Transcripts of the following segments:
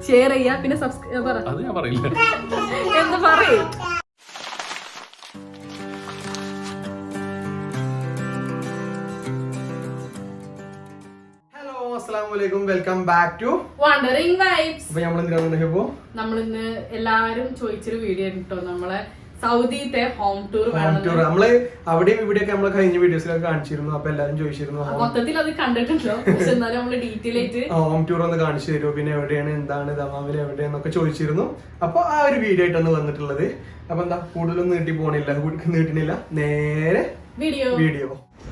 Share ചെയ്യാ, പിന്നെ subscribe എന്താ പറയേ. Welcome back to wandering vibes. നമ്മളിന്ന് എല്ലാരും ചോദിച്ചൊരു വീഡിയോ കേട്ടോ, നമ്മളെ സൗദിത്തെ ഹോം ടൂർ. നമ്മള് അവിടെയും ഇവിടെയൊക്കെ നമ്മള് കഴിഞ്ഞ വീഡിയോസിലൊക്കെ കാണിച്ചിരുന്നു. അപ്പൊ എല്ലാരും ചോദിച്ചിരുന്നു മൊത്തത്തിൽ അത് കണ്ടിട്ടുണ്ടോ, പക്ഷെ എന്നാലും നമ്മള് ഡീറ്റെയിൽ ആയിട്ട് ഹോം ടൂർ ഒന്ന് കാണിച്ചു തരുമോ, പിന്നെ എവിടെയാണ്, എന്താണ് ദമാമിൽ എവിടെയാന്നൊക്കെ ചോദിച്ചിരുന്നു. അപ്പൊ ആ ഒരു വീഡിയോ ആയിട്ടാണ് വന്നിട്ടുള്ളത്. അപ്പൊ എന്താ കൂടുതലൊന്നും നീട്ടിനില്ല, നേരെ വീഡിയോ.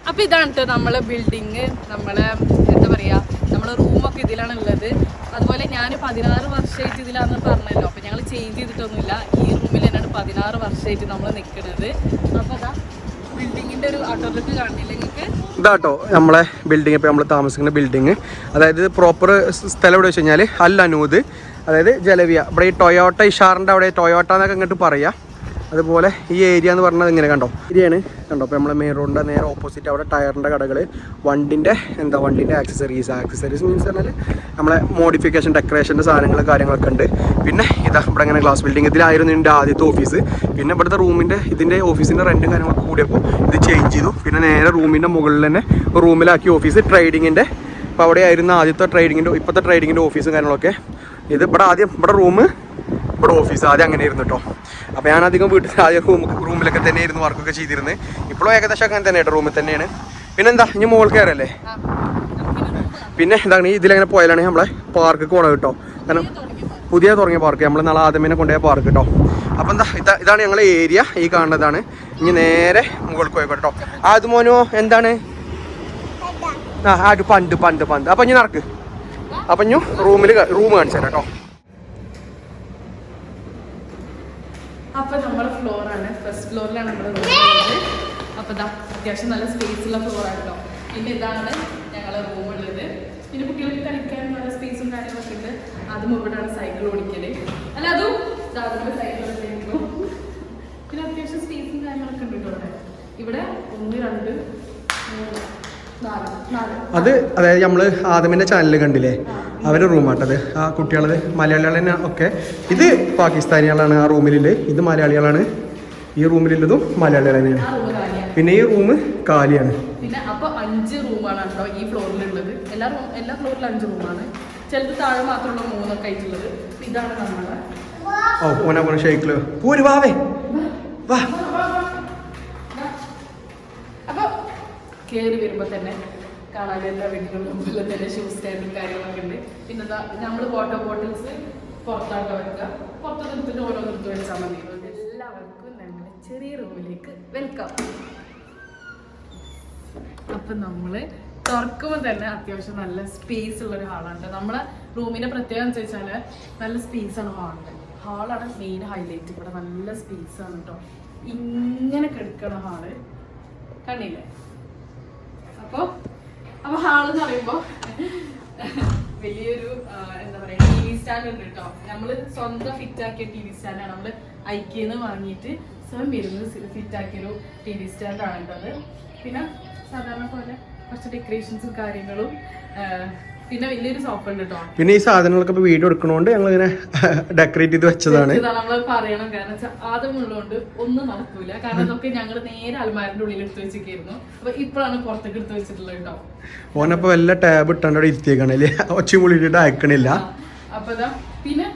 അപ്പൊ ഇതാണ് കേട്ടോ നമ്മളെ ബിൽഡിങ്. നമ്മളെ എന്താ പറയാ, നമ്മളെ റൂമൊക്കെ ഇതിലാണ് ഉള്ളത്. അതുപോലെ ഞാൻ 16 വർഷമായിട്ട് ഇതിലാന്ന് പറഞ്ഞല്ലോ. അപ്പൊ ഞങ്ങൾ ചേഞ്ച് ചെയ്തിട്ടൊന്നുമില്ല, ഈ റൂമിൽ തന്നെയാണ് 16 വർഷമായിട്ട് നമ്മൾ നിൽക്കുന്നത്. അപ്പൊ അതാ ബിൽഡിങ്ങിന്റെ ഒരു ഔട്ടോർക്ക് കാണില്ല നിങ്ങൾക്ക്. ഇതാട്ടോ നമ്മളെ ബിൽഡിംഗ്, ഇപ്പൊ നമ്മൾ താമസിക്കുന്ന ബിൽഡിങ്. അതായത് പ്രോപ്പർ സ്ഥലം എവിടെ വെച്ച് കഴിഞ്ഞാൽ അൽ അനൂദ്, അതായത് ജലവിയ. ഇവിടെ ഈ ടൊയോട്ട ഇഷാറിന്റെ അവിടെ ടൊയോട്ട എന്നൊക്കെ ഇങ്ങോട്ട് പറയാ. അതുപോലെ ഈ ഏരിയ എന്ന് പറഞ്ഞത് ഇങ്ങനെ കണ്ടോ, ഏരിയയാണ് കണ്ടോ. അപ്പോൾ നമ്മളെ മെയിൻ റോഡിൻ്റെ നേരെ ഓപ്പോസിറ്റ് അവിടെ ടയറിൻ്റെ കടകൾ, വണ്ടിൻ്റെ ആക്സസറീസ് മീൻസ് പറഞ്ഞാൽ നമ്മളെ മോഡിഫിക്കേഷൻ ഡെക്കറേഷൻ്റെ സാധനങ്ങൾ കാര്യങ്ങളൊക്കെ ഉണ്ട്. പിന്നെ ഇതാ ഇവിടെ ഇങ്ങനെ ഗ്ലാസ് ബിൽഡിംഗ്. ഇതിലായിരുന്നു എൻ്റെ ആദ്യത്തെ ഓഫീസ്. പിന്നെ ഇവിടുത്തെ റൂമിൻ്റെ ഇതിൻ്റെ ഓഫീസിൻ്റെ റെൻറ്റും കാര്യങ്ങളൊക്കെ കൂടിയപ്പോൾ ഇത് ചേഞ്ച് ചെയ്തു. പിന്നെ നേരെ റൂമിൻ്റെ മുകളിൽ തന്നെ റൂമിലാക്കി ഓഫീസ് ട്രേഡിങ്ങിൻ്റെ. അപ്പോൾ അവിടെ ആയിരുന്നു ആദ്യത്തെ ട്രേഡിങ്ങിൻ്റെ, ഇപ്പോഴത്തെ ട്രേഡിങ്ങിൻ്റെ ഓഫീസും കാര്യങ്ങളൊക്കെ. ഇത് ഇവിടെ റൂം, ഇവിടെ ഓഫീസ് ആദ്യം അങ്ങനെ ആയിരുന്നു കേട്ടോ. അപ്പോൾ ഞാൻ അധികം വീട്ടിൽ ആദ്യം റൂമിലൊക്കെ തന്നെയായിരുന്നു വർക്കൊക്കെ ചെയ്തിരുന്നത്. ഇപ്പോഴും ഏകദേശം അങ്ങനെ തന്നെ കേട്ടോ, റൂമിൽ തന്നെയാണ്. പിന്നെന്താ ഇനി മോൾ കയറല്ലേ. പിന്നെ എന്താണ് ഇതിലങ്ങനെ പോയാലാണ് നമ്മളെ പാർക്ക് പോകണം കേട്ടോ. കാരണം പുതിയ തുടങ്ങിയ പാർക്ക്, നമ്മൾ നാളെ ആദ്യമേ കൊണ്ടുപോയ പാർക്ക് കേട്ടോ. അപ്പോൾ എന്താ ഇതാണ് ഞങ്ങളെ ഏരിയ, ഈ കാണുന്നതാണ്. ഇനി നേരെ മുകൾക്ക് പോയിക്കോ കേട്ടോ. അത് മോനോ എന്താണ് പണ്ട്. അപ്പം ഇനി നടക്ക്. അപ്പം ഇനി റൂം കാണിച്ചു തരാം കേട്ടോ. അപ്പൊ നമ്മുടെ ഫ്ലോറാണ്, ഫസ്റ്റ് ഫ്ലോറിലാണ് നമ്മൾ നോക്കുന്നത്. അപ്പൊ ഇതാ അത്യാവശ്യം നല്ല സ്പേസ് ഉള്ള ഫ്ലോറാണല്ലോ. പിന്നെ ഇതാണ് ഞങ്ങളെ റൂം ഉള്ളത്. പിന്നെ കുട്ടികൾക്ക് കളിക്കാൻ നല്ല സ്പേസും കാര്യങ്ങളൊക്കെ ഉണ്ട്. അതും ഇവിടെയാണ് സൈക്കിൾ ഓടിക്കല്. അല്ല അതും സൈക്കിൾ ഓടിക്കുന്നു. പിന്നെ അത്യാവശ്യം സ്പേസും കാര്യങ്ങളൊക്കെ ഉണ്ട് കേട്ടോ. ഇവിടെ 1 2 3 4 അത് അതായത് നമ്മള് ആദമിന്റെ ചാനൽ കണ്ടില്ലേ, അവരുടെ റൂമാട്ടത്. ആ കുട്ടികളത് മലയാളികൾ തന്നെ ഒക്കെ. ഇത് പാകിസ്ഥാനികളാണ് ആ റൂമിലുള്ളത്, ഇത് മലയാളികളാണ്. ഈ റൂമിലുള്ളതും മലയാളികൾ തന്നെയാണ്. പിന്നെ ഈ റൂം കാലിയാണ്. പിന്നെ അപ്പൊ 5 റൂമാണ് കേട്ടോ ഈ ഫ്ലോറിലുള്ളത്. എല്ലാ ഫ്ലോറിലും 5 റൂമാണ്. ചിലത് താഴെ മാത്രമുള്ള 3 ഒക്കെ ആയിട്ടുള്ളത്. ഇതാണ് നമ്മളെ ഓന ഷെയ്ക്കില് പൂര് വാവേ വാ. അപ്പൊ കയറി വരുമ്പോ തന്നെ കാണാൻ എല്ലാ വീടുകളിലും മുമ്പിൽ തന്നെ ഷൂ സ്റ്റാൻഡും കാര്യങ്ങളൊക്കെ ഉണ്ട്. പിന്നെ നമ്മൾ വാട്ടർ ബോട്ടിൽസ് പുറത്തായിട്ട് വെക്കുക, പുറത്ത് നിർത്തിട്ട് ഓരോ നിർത്തി വെച്ചാൽ മതി. എല്ലാവർക്കും ഞങ്ങളുടെ ചെറിയ റൂമിലേക്ക് വെൽക്കം. അപ്പൊ നമ്മള് തുറക്കുമ്പോൾ തന്നെ അത്യാവശ്യം നല്ല സ്പേസ് ഉള്ളൊരു ഹാളാണ്. നമ്മളെ റൂമിന്റെ പ്രത്യേകത എന്ന് വെച്ചാല് നല്ല സ്പേസ് ആണ് ഹാളാണ് മെയിൻ ഹൈലൈറ്റ്. ഇവിടെ നല്ല സ്പേസ് ആണ് കേട്ടോ. ഇങ്ങനെ കിടക്കണ ഹാള് കണ്ടില്ലേ. അപ്പൊ ഹാള് എന്ന് പറയുമ്പോ വലിയൊരു എന്താ പറയാ TV സ്റ്റാൻഡ് ഉണ്ട് കേട്ടോ. നമ്മള് സ്വന്തം ഫിറ്റ് ആക്കിയ TV സ്റ്റാൻഡാണ്. നമ്മള് ഐക്യന്ന് വാങ്ങിയിട്ട് സ്വയം വരുന്നത് ഫിറ്റ് ആക്കിയൊരു TV സ്റ്റാൻഡാണ് കേട്ടത്. പിന്നെ സാധാരണ പോലെ കുറച്ച് ഡെക്കറേഷൻസും കാര്യങ്ങളും, പിന്നെ വലിയൊരു സോഫ ഉണ്ട് കേട്ടോ. പിന്നെ ഈ സാധനങ്ങളൊക്കെ ഇപ്പൊ വീഡിയോ എടുക്കണോണ്ട് ഞങ്ങൾ ഇങ്ങനെ ഡെക്കറേറ്റ് ചെയ്ത് വെച്ചതാണ്. നമ്മള് പറയണം, കാരണം വെച്ചാൽ ആദ്യം ഉള്ളതുകൊണ്ട് ഒന്നും നടക്കൂല. കാരണം അതൊക്കെ ഞങ്ങൾ നേരെ അൽമാരിന്റെ ഉള്ളിൽ എടുത്ത് വെച്ചിരിക്കുന്നു. അപ്പൊ ഇപ്പോഴാണ് പുറത്തേക്ക് എടുത്ത് വെച്ചിട്ടുള്ളത് കേട്ടോ. ഓനപ്പോ വല്ല ടാബ് ഇട്ടാണ്ട് അവിടെ ഇരുത്തിയേക്കണില്ലേ, ഒച്ചയും വിളിച്ചിട്ട് അയക്കണില്ല. അപ്പൊ പിന്നെ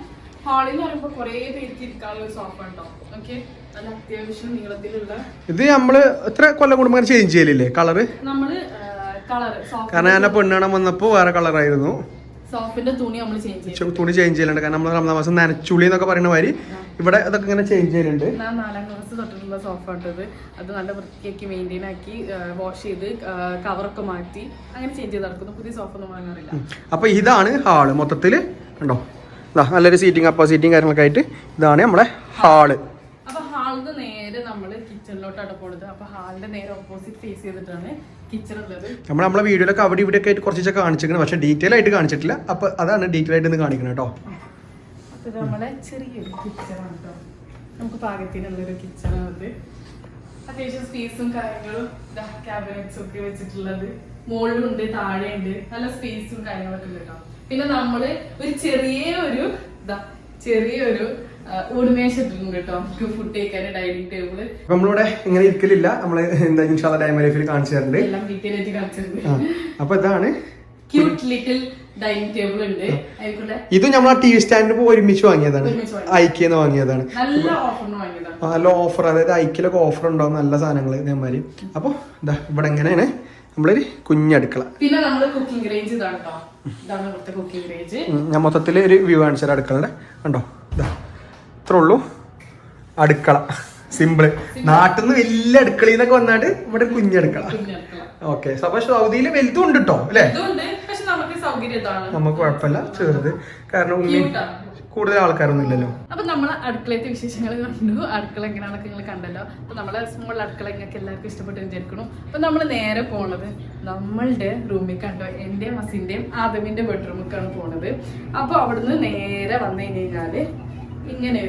ഹാളിൽ എന്ന് പറയുമ്പോ കുറെ പേർക്ക് ഇരിക്കാനുള്ള ഒരു സോഫ ഉണ്ടോ. ഓക്കെ, നല്ല അത്യാവശ്യം നീളത്തിലുള്ള. ഇത് നമ്മള് എത്ര കൊല്ലം കൂടുമ്പോൾ ചേഞ്ച് ചെയ്യലില്ലേ കളറ്? നമ്മള് കാരണം ഞാൻ പെണ്ണാണാൻ വന്നപ്പോ വേറെ കളറായിരുന്നു. സോഫിന്റെ തുണി ചേഞ്ച് ചെയ്യലുണ്ട്. കാരണം നമ്മൾ റമദാൻ മാസം നനച്ചുള്ളി എന്നൊക്കെ പറയുന്ന മാതിരി ഇവിടെ അതൊക്കെ ഇങ്ങനെ ചേഞ്ച് ചെയ്യലുണ്ട്. 4ാം ക്ലാസ് തൊട്ടിട്ടുള്ള സോഫ ഇട്ടത്. അത് നല്ല വൃത്തിയാക്കി മെയിൻറ്റെയിൻ ആക്കി വാഷ് ചെയ്ത് കവറൊക്കെ മാറ്റി അങ്ങനെ ചേഞ്ച് ചെയ്ത് നടക്കുന്നു. പുതിയ സോഫ ഒന്നും വാങ്ങാറില്ല. അപ്പൊ ഇതാണ് ഹാള് മൊത്തത്തില് കണ്ടോ. നല്ലൊരു സീറ്റിംഗ് കാര്യങ്ങളൊക്കെ ആയിട്ട് ഇതാണ് നമ്മളെ ഹാള്. അപ്പൊ ഹാളിന് നേരെ നമ്മള് കിച്ചണിലോട്ടാണ് പോണത്. അപ്പൊ ഹാളിന്റെ നേരെ ഓപ്പോസിറ്റ് ഫേസ് ചെയ്തിട്ടാണ് കിച്ചൺ ഉള്ളത്. നമ്മളെ വീഡിയോയിലൊക്കെ അവിടെ ഇവിടെ ഒക്കെ ആയിട്ട് കുറച്ചൊക്കെ കാണിച്ചിരിക്കണം, പക്ഷെ ഡീറ്റെയിൽ ആയിട്ട് കാണിച്ചിട്ടില്ല. അപ്പൊ അതാണ് ഡീറ്റെയിൽ ആയിട്ട് ഒന്ന് കാണിക്കണം കേട്ടോ. അപ്പൊ നമ്മളെ ചെറിയൊരു കിച്ചണാണ് കേട്ടോ. നമുക്ക് പാകത്തിനുള്ളൊരു കിച്ചണത്. അത്യാവശ്യം സ്പേസും കാര്യങ്ങളും ക്യാബിനറ്റ്സും ഒക്കെ വെച്ചിട്ടുള്ളത്. മുകളിലുണ്ട്, താഴെയുണ്ട്, നല്ല സ്പേസും കാര്യങ്ങളൊക്കെ ഉണ്ട് കേട്ടോ. പിന്നെ നമ്മള് ഒരു ചെറിയൊരു ഊടുമേശ ഇട്ടിട്ടുണ്ട് കേട്ടോ, നമുക്ക് ഫുഡ് കഴിക്കാൻ ഡൈനിങ് ടേബിള്. നമ്മളിവിടെ ഇങ്ങനെ ഇരിക്കലില്ല, നമ്മള് എന്താ ഇൻഷാല്ലാ ഡൈനിങ് ലൈഫിൽ കാണിച്ചു തരുന്നുണ്ട്, എല്ലാം ഡീറ്റെയിൽ ആയിട്ട് കാണിച്ചിട്ടുണ്ട്. അപ്പൊ ഇതാണ് ക്യൂട്ട് ലിറ്റിൽ ഡൈനിങ് ടേബിൾ ഉണ്ട്. ഇത് നമ്മൾ ടി വി സ്റ്റാൻഡ് ഒരുമിച്ച് വാങ്ങിയതാണ്, ഐക്യെന്ന് വാങ്ങിയതാണ്. നല്ല ഓഫറിന് വാങ്ങിയതാണ്. നല്ല ഓഫർ, അതായത് ഐക്യയിലൊക്കെ ഓഫർ ഉണ്ടാവും നല്ല സാധനങ്ങൾ ഇതേമാതിരി. അപ്പൊ ഇതാ ഇവിടെ എങ്ങനെയാണ് നമ്മളൊരു കുഞ്ഞടുക്കള. പിന്നെ നമ്മള് കുക്കിംഗ് റേഞ്ച് ഇതാണ് കേട്ടോ, ഇതാണ് ഇവിടുത്തെ കുക്കിംഗ് റേഞ്ച്. ഞാൻ മൊത്തത്തില് ഒരു വ്യൂ കാണിച്ചാൽ അടുക്കളയുടെ കണ്ടോ, ഇതാ ഇത്രേ ഉള്ളൂ അടുക്കള, സിമ്പിള്. നാട്ടിൽ നിന്ന് വലിയ അടുക്കളയിന്നൊക്കെ വന്നാട്ട് ഇവിടെ കുഞ്ഞടുക്കള. ഓക്കെ, അപ്പൊ സൗദിയിൽ വലുതും ഉണ്ട് കേട്ടോ അല്ലെ, നമുക്ക് കുഴപ്പമില്ല, ചെറുത്, കാരണം ഉമ്മി കൂടുതൽ ആൾക്കാരൊന്നും ഇല്ലല്ലോ. അപ്പൊ നമ്മളെ അടുക്കളത്തെ വിശേഷങ്ങൾ കണ്ടു, അടുക്കള എങ്ങനെയാണൊക്കെ നിങ്ങൾ കണ്ടല്ലോ. അപ്പൊ നമ്മളെ സ്മോൾ അടുക്കള നിങ്ങൾക്ക് എല്ലാവർക്കും ഇഷ്ടപ്പെട്ടു വിചാരിക്കണം. അപ്പൊ നമ്മള് നേരെ പോണത് നമ്മളുടെ റൂമിൽ കണ്ടോ, എന്റെ മസിന്റെയും ആദമിന്റെ ബെഡ്റൂമിലേക്കാണ് പോണത്. അപ്പൊ അവിടുന്ന് നേരെ വന്നു കഴിഞ്ഞാല് ഇങ്ങനെ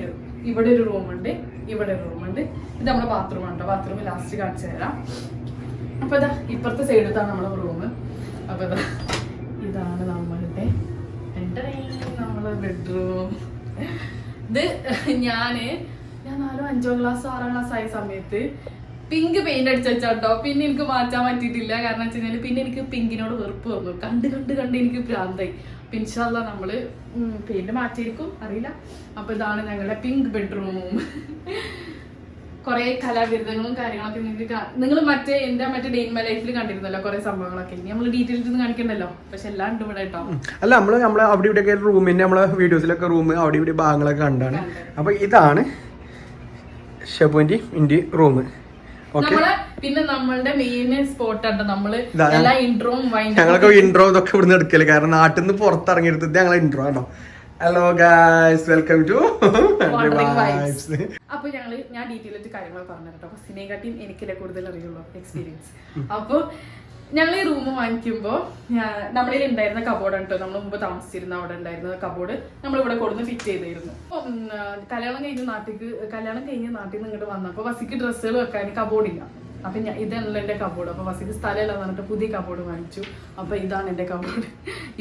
ഇവിടെ ഒരു റൂമുണ്ട്, ഇവിടെ ഒരു റൂമുണ്ട്. ഇത് നമ്മുടെ ബാത്റൂം ആണ് കേട്ടോ, ബാത്റൂം ലാസ്റ്റ് കാണിച്ചു തരാം. അപ്പൊ ഇതാ ഇപ്പുറത്തെ സൈഡിലാണ് നമ്മളെ റൂം. അപ്പൊ ഇതാണ് നമ്മളുടെ നമ്മളെ ബെഡ്റൂം. ഇത് ഞാൻ 4, 5 ക്ലാസ് 6 ക്ലാസ് ആയ സമയത്ത് പിങ്ക് പെയിന്റ് അടിച്ചു വെച്ചാട്ടോ. പിന്നെ എനിക്ക് മാറ്റാൻ പറ്റിയിട്ടില്ല, കാരണം വെച്ച് കഴിഞ്ഞാൽ പിന്നെ എനിക്ക് പിങ്കിനോട് വെറുപ്പ് വന്നു, കണ്ട് എനിക്ക് ഭ്രാന്തായി. പിന്നെ ഇൻഷാല്ലാ നമ്മള് പെയിന്റ് മാറ്റിയിരിക്കും, അറിയില്ല. അപ്പൊ ഇതാണ് ഞങ്ങളുടെ പിങ്ക് ബെഡ്റൂം. കുറെ കലാവിരുദ്ധങ്ങളും കാര്യങ്ങളൊക്കെ നിങ്ങൾ മറ്റേ ഡേ ഇൻ മൈ ലൈഫിൽ കണ്ടിരുന്നല്ലോ കുറെ സംഭവങ്ങളൊക്കെ. ഇനി നമ്മൾ ഡീറ്റെയിൽസ് ഒന്നും കാണിക്കണ്ടല്ലോ, പക്ഷെ എല്ലാം ഉണ്ട് ഇവിടെ കേട്ടോ. അല്ല നമ്മള് അവിടെ ഇവിടെയൊക്കെ റൂമിന്റെ നമ്മളെ വീഡിയോസിലൊക്കെ റൂം അവിടെ ഇവിടെ ഭാഗങ്ങളൊക്കെ കണ്ടാണ്. അപ്പൊ ഇതാണ് ഷെബുവിന്റെ ഇന്ത്യ റൂം. പിന്നെ നമ്മളുടെ മെയിൻ സ്പോട്ട് ആണ് നമ്മള് എല്ലാ ഇൻട്രോയും ഞങ്ങളൊക്കെ ഇൻട്രോ ഇതൊക്കെ ഇവിടുന്ന് എടുക്കല്, കാരണം നാട്ടിൽ നിന്ന് പുറത്തിറങ്ങിയെടുത്തത് ഞങ്ങളെ ഇൻട്രോ ആണോ. Hello guys, welcome to vibes. അപ്പൊ ഞാൻ ഡീറ്റെയിൽ ആയിട്ട് കാര്യങ്ങൾ പറഞ്ഞു കേട്ടോ, സിനെക്കാട്ടിയും എനിക്കല്ലേ കൂടുതൽ അറിയുള്ളൂ എക്സ്പീരിയൻസ്. അപ്പൊ ഞങ്ങൾ ഈ റൂം വാങ്ങിക്കുമ്പോ നമ്മളിൽ ഉണ്ടായിരുന്ന കബോർഡാണ് കേട്ടോ, നമ്മൾ മുമ്പ് താമസിച്ചിരുന്ന അവിടെ ഉണ്ടായിരുന്ന കബോർഡ് നമ്മളിവിടെ കൊടുന്ന് ഫിറ്റ് ചെയ്തിരുന്നു. കല്യാണം കഴിഞ്ഞ് നാട്ടിൽ നിന്ന് ഇങ്ങോട്ട് വന്നപ്പോ വസിക്ക് ഡ്രസ്സുകൾ വെക്കാൻ കബോർഡില്ല. അപ്പൊ ഇതാണല്ലോ എന്റെ കബോർഡ്. അപ്പൊ വസിക്ക് സ്ഥലമല്ല പറഞ്ഞിട്ട് പുതിയ കബോർഡ് വാങ്ങിച്ചു. അപ്പൊ ഇതാണ് എന്റെ കബോർഡ്.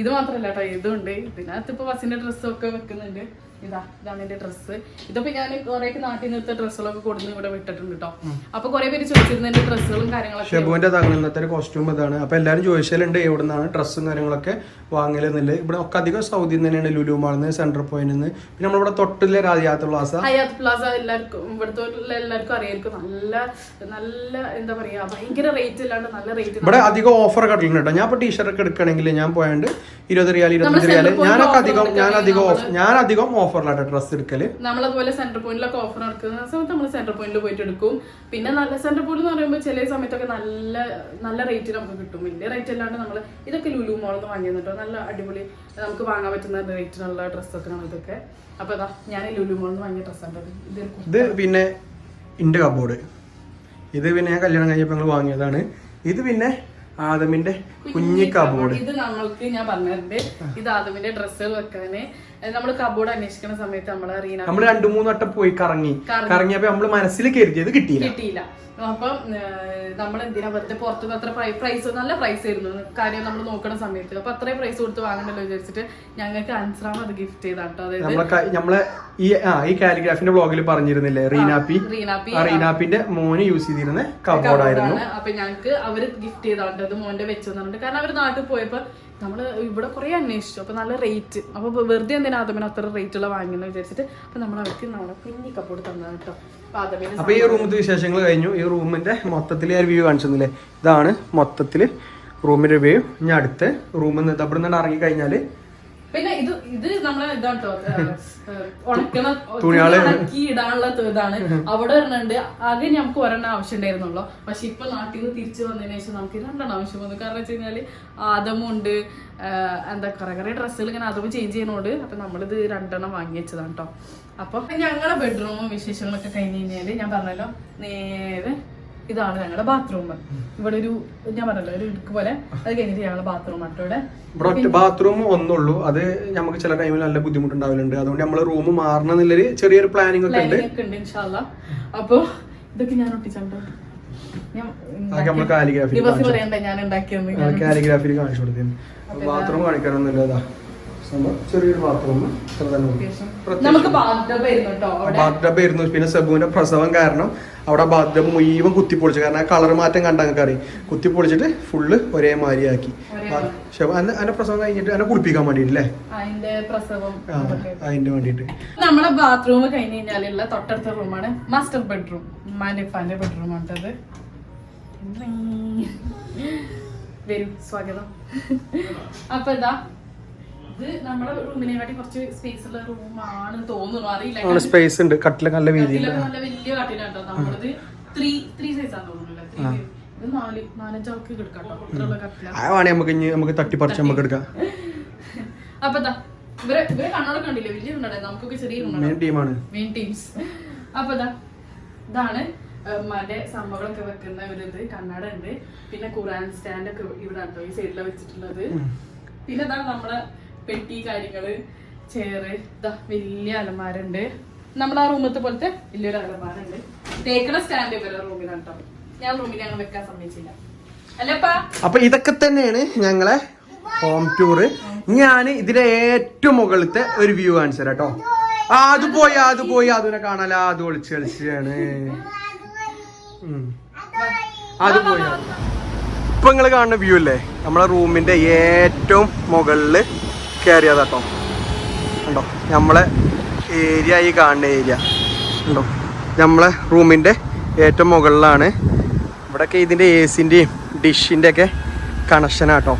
ഇത് മാത്രല്ല കേട്ടോ, ഇതുണ്ട്. ഇതിനകത്ത് ഇപ്പൊ വസിന്റെ ഡ്രസ്സൊക്കെ വെക്കുന്നുണ്ട്. ഇതാണ് എന്റെ ഡ്രസ്സ്. ഇതിപ്പോ ഞാൻ കുറെ നാട്ടിൽ നിർത്ത ഡ്രസ്സുകളൊക്കെ കൊടുന്ന് ഇവിടെ വിട്ടിട്ടുണ്ട് കേട്ടോ. അപ്പൊ കുറെ പേര് ചോദിച്ചിരുന്ന എന്റെ ഡ്രസ്സുകളും കാര്യങ്ങളൊക്കെ. ഷെബുവിന്റെ ഇന്നത്തെ കോസ്റ്റ്യൂം ഇതാണ്. അപ്പൊ എല്ലാവരും ചോദിച്ചാലുണ്ട് എവിടെ നിന്നാണ് ഡ്രസ്സും കാര്യങ്ങളൊക്കെ വാങ്ങലെന്നില്ല. ഇവിടെ ഒക്കെ അധികം സൗദിയിൽ തന്നെയാണ്, ലുലു മാളിന്ന്, സെൻട്രൽ പോയിന്റ് നിന്ന്. പിന്നെ നമ്മളിവിടെ തൊട്ടിലെ ഹയാത്ത് പ്ലാസ എല്ലാവർക്കും ഇവിടുത്തെ എല്ലാവർക്കും അറിയായിരിക്കും. നല്ല എന്താ പറയാ, ഭയങ്കര റേറ്റ് അല്ലാണ്ട് നല്ല റേറ്റ്. ഇവിടെ അധികം ഓഫർ കട്ടിലുണ്ട് കേട്ടോ. ഞാൻ ഇപ്പൊ ടീഷർട്ട് ഒക്കെ എടുക്കണമെങ്കിൽ ഞാൻ പോയാണ്ട് 20 റിയാൽ 25 റിയാൽ ഞാൻ അധികം ഓഫറിലാട്ടോ ഡ്രസ് എടുക്കല്. നമ്മളതുപോലെ സെന്റർ പോയിന്റിലൊക്കെ ഓഫർ നടക്കുന്ന സമയത്ത് നമ്മൾ സെന്റർ പോയിന്റിൽ പോയിട്ട് എടുക്കും. പിന്നെ നല്ല സെന്റർ പോയിന്റ് എന്ന് പറയുമ്പോൾ ചില സമയത്തൊക്കെ നല്ല റേറ്റ് നമുക്ക് കിട്ടും. വലിയ റേറ്റ് അല്ലാണ്ട് നമ്മൾ ഇതൊക്കെ ലുലു മോളിൽ നിന്ന് വാങ്ങിയത് കേട്ടോ. നല്ല അടിപൊളി നമുക്ക് വാങ്ങാൻ പറ്റുന്ന റേറ്റിനുള്ള ഡ്രസ്സൊക്കെയാണ് ഇതൊക്കെ. അപ്പൊ ഞാൻ ലുലു മോളിൽ നിന്ന് വാങ്ങിയ ഡ്രസ്സാണ് ഇത്. പിന്നെ ഇന്റെ കബോർഡ് ഇത് പിന്നെ ഞാൻ കല്യാണം കഴിഞ്ഞപ്പോൾ ഞങ്ങൾ വാങ്ങിയതാണ്. ഇത് പിന്നെ ആദമിന്റെ കുഞ്ഞി കബോർഡ്. ഇത് നമ്മൾക്ക് ഞാൻ പറഞ്ഞിട്ടുണ്ട്, ഇത് ആദമിന്റെ ഡ്രസ്സുകൾ വെക്കാന്. നമ്മള് കബോർഡ് അന്വേഷിക്കുന്ന സമയത്ത് നമ്മള് 2-3 വട്ടം പോയി കറങ്ങിയപ്പോ നമ്മള് മനസ്സിൽ കരുതിയത് കിട്ടിയില്ല. അപ്പം നമ്മൾ എന്തിനാ വെറുതെ പുറത്തുനിന്ന് അത്ര പ്രൈസ്, നല്ല പ്രൈസ് ആയിരുന്നു കാര്യം നമ്മൾ നോക്കുന്ന സമയത്ത്. അപ്പൊ അത്രയും പ്രൈസ് കൊടുത്ത് വാങ്ങണ്ടല്ലോ വിചാരിച്ചിട്ട് ഞങ്ങൾക്ക് അൻസ്രാം അത് ഗിഫ്റ്റ് ചെയ്താട്ടോ. അതായത് നമ്മളെ ഈ കാലിഗ്രാഫിന്റെ വ്ളോഗിൽ പറഞ്ഞിരുന്നില്ലേ, റീനാപ്പിന്റെ മോന് യൂസ് ചെയ്തിരുന്ന കബോർഡ് ആയിരുന്നു. അപ്പൊ ഞങ്ങൾക്ക് അവര് ഗിഫ്റ്റ് ചെയ്താട്ടോ, അത് മോന്റെ വെച്ചെന്ന് പറഞ്ഞിട്ട്. കാരണം അവര് നാട്ടിൽ പോയപ്പോ നമ്മള് ഇവിടെ കുറെ അന്വേഷിച്ചു. അപ്പൊ നല്ല റേറ്റ്, അപ്പൊ വെറുതെ എന്തിനാ ആദമിന് അത്ര റേറ്റ് ഉള്ള വാങ്ങുന്ന വിചാരിച്ചിട്ട് അപ്പൊ അവർക്ക് നമ്മളെ കുഞ്ഞി കബോർഡ് തന്നതാണ് കേട്ടോ. അപ്പൊ ഈ റൂമിന്റെ വിശേഷങ്ങൾ കഴിഞ്ഞു. ഈ റൂമിന്റെ മൊത്തത്തിൽ ഞാൻ വ്യൂ കാണിച്ചെന്നില്ലേ, ഇതാണ് മൊത്തത്തില് റൂമിന്റെ വ്യൂ. ഞാൻ അടുത്ത റൂമിൽ നിന്ന് ഇവിടെ നിന്ന് ഇറങ്ങി കഴിഞ്ഞാല് പിന്നെ ഇത് നമ്മളെ ഇതാട്ടോ ഉണക്കി ഇടാനുള്ള ഇതാണ്. അവിടെ ഒരെണ്ണുണ്ട്, ആകെ നമുക്ക് ഒരെണ്ണം ആവശ്യം ഉണ്ടായിരുന്നുള്ളൂ. പക്ഷെ ഇപ്പൊ നാട്ടിൽ നിന്ന് തിരിച്ചു വന്നതിന് ശേഷം നമുക്ക് 2 ആവശ്യം വന്നു. കാരണം വെച്ച് കഴിഞ്ഞാല് ആദമുണ്ട്, എന്താ കുറെ ഡ്രസ്സുകൾ ഇങ്ങനെ ആദമ് ചേഞ്ച് ചെയ്യുന്നോണ്ട് അപ്പൊ നമ്മളിത് 2 വാങ്ങി വെച്ചതാണ് കേട്ടോ. അപ്പൊ ഞങ്ങളുടെ ബെഡ്റൂമും വിശേഷങ്ങളൊക്കെ കഴിഞ്ഞ് കഴിഞ്ഞാല് ഞാൻ പറഞ്ഞല്ലോ, നേരെ ഇതാണ് ഞങ്ങളുടെ ബാത്റൂം. ഇവിടെ ഒരു ഞാൻ പറഞ്ഞല്ലോ ഒരു ഇടുക്ക് പോലെ, അത് കഴിഞ്ഞിട്ട് ഞങ്ങളുടെ ബാത്റൂം ആട്ടോ. ഇവിടെ ബാത്റൂം ഒന്നുള്ളൂ, അത് നമുക്ക് ചില ടൈമിൽ നല്ല ബുദ്ധിമുട്ടുണ്ടാവലുണ്ട്. അതുകൊണ്ട് നമ്മള് റൂം മാറണം എന്നുള്ളൊരു ചെറിയൊരു പ്ലാനിങ് ഒക്കെ ഉണ്ട് ഇൻഷാല്ലാ. അപ്പൊ ഇതൊക്കെ ഞാൻ ഒട്ടിച്ചോ, കാലിഗ്രാഫിയിൽ കാണിച്ചു കൊടുത്തത്. ബാത്റൂം കാണിക്കാനൊന്നുമില്ല. ചെറിയൊരു ബാത്റൂം നമുക്ക് ബാത്ടബ് ആയിരുന്നു കേട്ടോ അവിടെ. ബാത്ടബ് ആയിരുന്നു. പിന്നെ സെബുവിന്റെ പ്രസവം കാരണം അവിടെ ബാത്ടബ് മുഴുവൻ കുത്തിപ്പൊളിച്ചു. കാരണം കളർ മാറ്റം കണ്ട ഞങ്ങൾക്ക് അറിയാം. കുത്തിപ്പൊളിച്ചിട്ട് ഫുള്ള് ഒരേ മാതിരി ആക്കി. അതിന്റെ പ്രസവം കഴിഞ്ഞിട്ട് അതിനെ കുളിപ്പിക്കാൻ വേണ്ടിട്ടല്ലേ, അതിന്റെ പ്രസവം അതിന്റെ വേണ്ടിട്ട്. നമ്മളെ ബാത്റൂം കഴിഞ്ഞ് കഴിഞ്ഞാലുള്ള തൊട്ടടുത്ത റൂമാണ് മാസ്റ്റർ ബെഡ്റൂം. ഉമ്മാന്റെ ഉപ്പാന്റെ ബെഡ്റൂം ആണത്. വരും, സ്വാഗതം. അപ്പൊ ഇതാ ഇത് നമ്മുടെ റൂമിനെക്കാട്ടി കുറച്ച് സ്പേസ് ഉള്ള റൂമാണ് തോന്നുന്നു, അറിയില്ല. സ്പേസ് ഉണ്ട്, കട്ടിലൊക്കെ നല്ല വീതി, നല്ല വലിയ കട്ടിലാട്ടോ. നമ്മളത് 3 സൈസാന്ന് തോന്നുന്നില്ല. ഇത് 4-5 ആൾക്ക് കിടക്കാട്ടോ. ഇത്രയുള്ള കട്ടില നമുക്ക് തട്ടിപ്പറിച്ച് നമുക്ക് എടുക്കാം. അപ്പൊ ഇതാ ഇവരെ കണ്ണോടെ കണ്ടില്ലേ, വലിയ കണ്ണട. നമുക്കൊക്കെ ചെറിയ മെയിൻ ടീംസ്. അപ്പൊ ഇതാണ് ഉമ്മാന്റെ സംഭവങ്ങളൊക്കെ വെക്കുന്ന ഒരു ഇത്. കണ്ണട ഉണ്ട്, പിന്നെ ഖുറാൻ സ്റ്റാൻഡ് ഒക്കെ ഇവിടെ ഉണ്ടോ ഈ സൈഡിലാണ് വെച്ചിട്ടുള്ളത്. പിന്നെ ഇതാണ് നമ്മളെ പെട്ടി കാര്യങ്ങള്, ചെയറ്. ഇതാ വലിയ അലമാരുണ്ട്. നമ്മളെ ആ റൂമത്തെ പോലത്തെ വലിയൊരു അലമാരുണ്ട്. തേക്കണ സ്റ്റാൻഡ് ഇവരുടെ റൂമിലാണ് കേട്ടോ. ഞാൻ റൂമിൽ ഞങ്ങൾ വെക്കാൻ സമ്മതിച്ചില്ല അല്ലപ്പാ. അപ്പൊ ഇതൊക്കെ തന്നെയാണ് ഞങ്ങളെ ഹോം ടൂറ്. ഞാൻ ഇതിന്റെ ഏറ്റവും മുകളിലത്തെ ഒരു വ്യൂ കാണിച്ചു തരാം കേട്ടോ. അത് പോയി അതിനെ കാണാല. അത് കളിച്ചാണ് അത് പോയി. ഇപ്പൊ നിങ്ങള് കാണുന്ന വ്യൂ അല്ലേ നമ്മളെ റൂമിന്റെ ഏറ്റവും മുകളില് കയറിയതാട്ടോ. കണ്ടോ നമ്മളെ ഏരിയ, ഈ കാണുന്ന ഏരിയ കണ്ടോ, നമ്മളെ റൂമിന്റെ ഏറ്റവും മുകളിലാണ്. ഇവിടെയൊക്കെ ഇതിന്റെ AC-ന്റെയും ഡിഷിന്റെ ഒക്കെ കണക്ഷനാട്ടോ.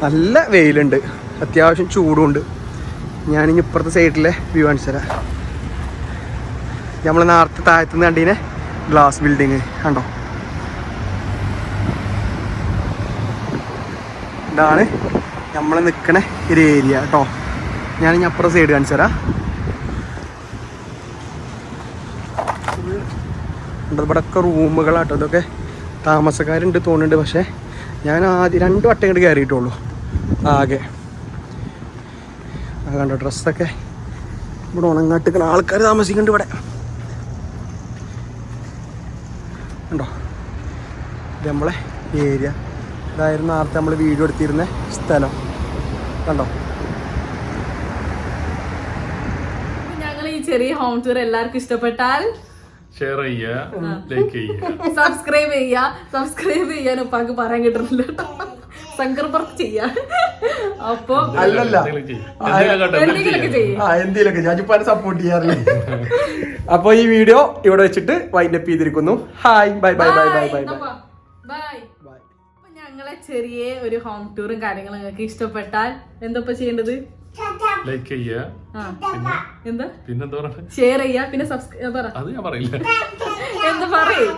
നല്ല വെയിലുണ്ട്, അത്യാവശ്യം ചൂടുണ്ട്. ഞാനിനി ഇപ്പുറത്തെ സൈഡിലെ വ്യൂ കാണിച്ചു തരാം. നമ്മൾ നേരത്തെ താഴത്തുനിന്ന് കണ്ടീനെ ഗ്ലാസ് ബിൽഡിങ് കണ്ടോ. ഇതാണ് നമ്മൾ നിൽക്കണ ഒരു ഏരിയ കേട്ടോ. ഞാനിനി അപ്പുറത്തെ സൈഡ് കാണിച്ചു തരാം. ഇവിടെ ഒക്കെ റൂമുകളാട്ടോ. ഇതൊക്കെ താമസക്കാരുണ്ട് തോന്നുന്നുണ്ട്. പക്ഷേ ഞാൻ ആദ്യം 2 വട്ടം ഇങ്ങോട്ട് കയറിയിട്ടുള്ളൂ ആകെ. കണ്ടോ ഡ്രസ്സൊക്കെ ഇവിടെ ഉണങ്ങാട്ടിക്കണ ആൾക്കാർ താമസിക്കുന്നുണ്ട് ഇവിടെ. ഉണ്ടോ ഇത് നമ്മളെ ഏരിയ. ഇതായിരുന്നു നേരത്തെ നമ്മൾ വീഡിയോ എടുത്തിരുന്ന സ്ഥലം കണ്ടോ. ഞങ്ങൾ ഈ ചെറിയ ഹോം ടൂർ എല്ലാവർക്കും ഇഷ്ടപ്പെട്ടാൽ ഷെയർ ചെയ്യുക, ലൈക്ക് ചെയ്യുക, സബ്സ്ക്രൈബ് ചെയ്യാൻ ഉപ്പാക്ക് പറയാൻ കിട്ടുന്നില്ല കേട്ടോ. സംക്രമർക്ക് ചെയ്യാ. അപ്പൊ അല്ലല്ല എന്തെങ്കിലുമൊക്കെ ചെയ്യും, എന്തെങ്കിലുമൊക്കെ ഞാൻ സപ്പോർട്ട് ചെയ്യാറില്ല. അപ്പൊ ഈ വീഡിയോ ഇവിടെ വെച്ചിട്ട് വൈൻഡപ്പ് ചെയ്തിരിക്കുന്നു. Hi, bye bye bye bye bye bye bye. അപ്പൊ ഞങ്ങളെ ചെറിയ ഒരു ഹോം ടൂറും കാര്യങ്ങളും നിങ്ങൾക്ക് ഇഷ്ടപ്പെട്ടാൽ എന്താ ചെയ്യേണ്ടത്? ലൈക്ക് ചെയ്യുക, എന്താ പിന്നെന്താ പറയുക, ഷെയർ ചെയ്യുക, പിന്നെ സബ്സ്ക്രൈബ് അത് ഞാൻ പറയില്ല. എന്താ പറയും.